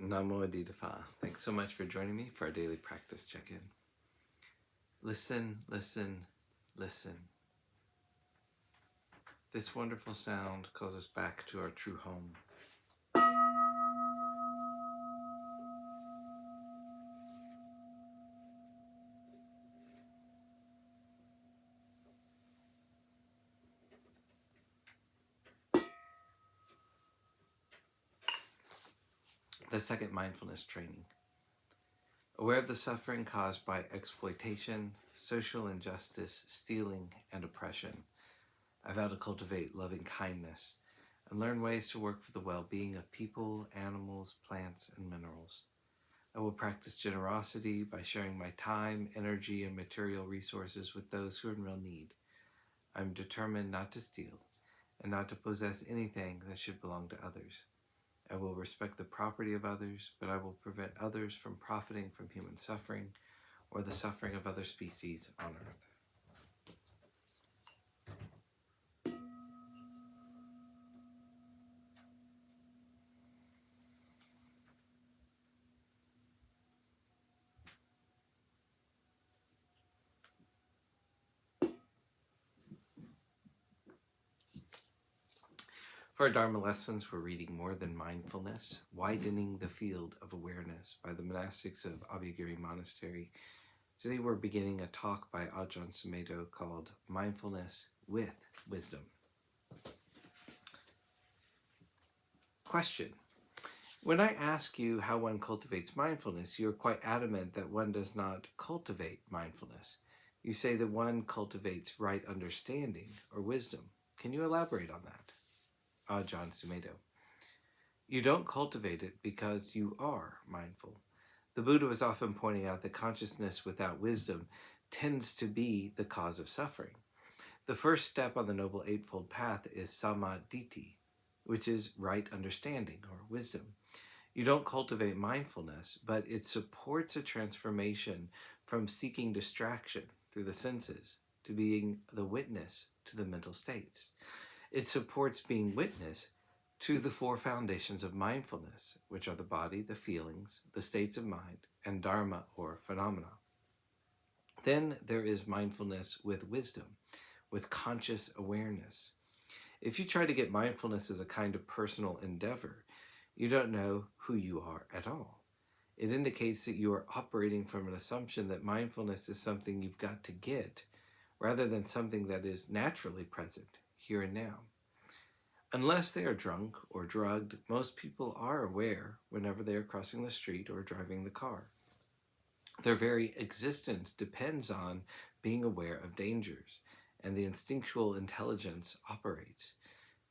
Namo. Thanks so much for joining me for our daily practice check-in. Listen, listen, listen. This wonderful sound calls us back to our true home. The second mindfulness training. Aware of the suffering caused by exploitation, social injustice, stealing, and oppression, I vow to cultivate loving kindness and learn ways to work for the well-being of people, animals, plants, and minerals. I will practice generosity by sharing my time, energy, and material resources with those who are in real need. I am determined not to steal and not to possess anything that should belong to others. I will respect the property of others, but I will prevent others from profiting from human suffering or the suffering of other species on earth. For our Dharma lessons, we're reading More Than Mindfulness, Widening the Field of Awareness by the Monastics of Abhayagiri Monastery. Today we're beginning a talk by Ajahn Sumedho called Mindfulness with Wisdom. Question. When I ask you how one cultivates mindfulness, you're quite adamant that one does not cultivate mindfulness. You say that one cultivates right understanding or wisdom. Can you elaborate on that? Ajahn Sumedho. You don't cultivate it because you are mindful. The Buddha was often pointing out that consciousness without wisdom tends to be the cause of suffering. The first step on the Noble Eightfold Path is samadhi, which is right understanding or wisdom. You don't cultivate mindfulness, but it supports a transformation from seeking distraction through the senses to being the witness to the mental states. It supports being witness to the four foundations of mindfulness, which are the body, the feelings, the states of mind, and Dharma or phenomena. Then there is mindfulness with wisdom, with conscious awareness. If you try to get mindfulness as a kind of personal endeavor, you don't know who you are at all. It indicates that you are operating from an assumption that mindfulness is something you've got to get, rather than something that is naturally present, here and now. Unless they are drunk or drugged, most people are aware whenever they are crossing the street or driving the car. Their very existence depends on being aware of dangers, and the instinctual intelligence operates.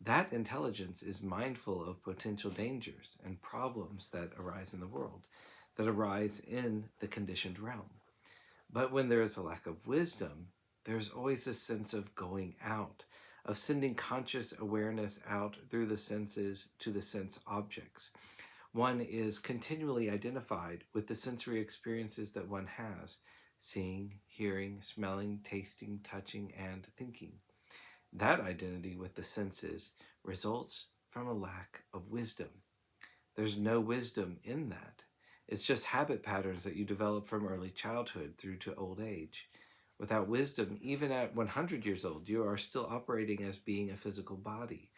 That intelligence is mindful of potential dangers and problems that arise in the world, that arise in the conditioned realm. But when there is a lack of wisdom, there's always a sense of going out, of sending conscious awareness out through the senses to the sense objects. One is continually identified with the sensory experiences that one has, seeing, hearing, smelling, tasting, touching, and thinking. That identity with the senses results from a lack of wisdom. There's no wisdom in that. It's just habit patterns that you develop from early childhood through to old age. Without wisdom, even at 100 years old, you are still operating as being a physical body.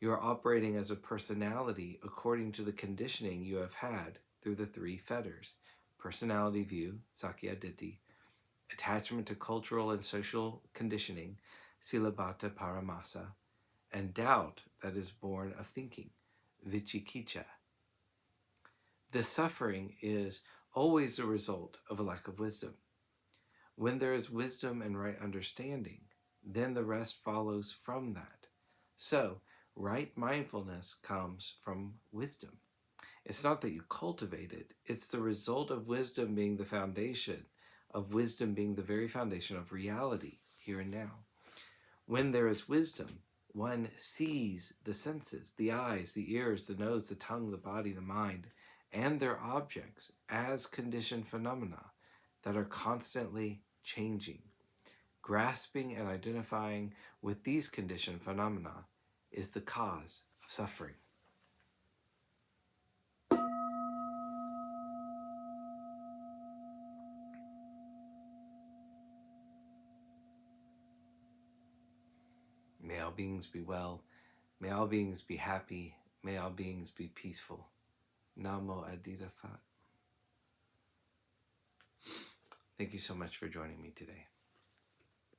You are operating as a personality according to the conditioning you have had through the three fetters: personality view, Sakya Ditti, attachment to cultural and social conditioning, Silabhata Paramasa, and doubt that is born of thinking, Vicikiccha. The suffering is always the result of a lack of wisdom. When there is wisdom and right understanding, then the rest follows from that. So, right mindfulness comes from wisdom. It's not that you cultivate it, it's the result of wisdom being the foundation, of wisdom being the very foundation of reality, here and now. When there is wisdom, one sees the senses, the eyes, the ears, the nose, the tongue, the body, the mind, and their objects as conditioned phenomena that are constantly changing. Grasping and identifying with these conditioned phenomena is the cause of suffering. all beings be well. May all beings be happy. May all beings be peaceful. Namo Adida Phat. Thank you so much for joining me today.